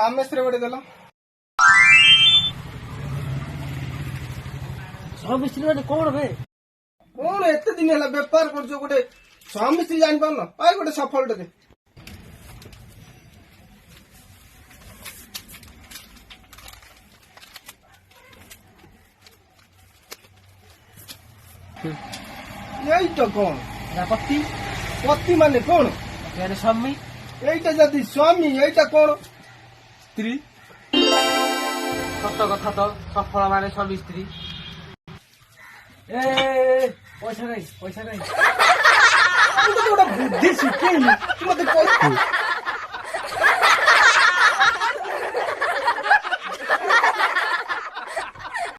रामेश रे गोटे देल स्वामी स्त्री मैंने कौन बे कौन एत दिन है बेपार कर गोटे स्वामी स्त्री जान पार आई गोटे सफल टे यही तो कौन पति पति माने कौन मैंने स्वामी এইটা যদি স্বামী এইটা কোন স্ত্রী সত্য কথা তো সফল মানে স্বামী স্ত্রী পয়সা নাই বুদ্ধি শিখেইনি মতে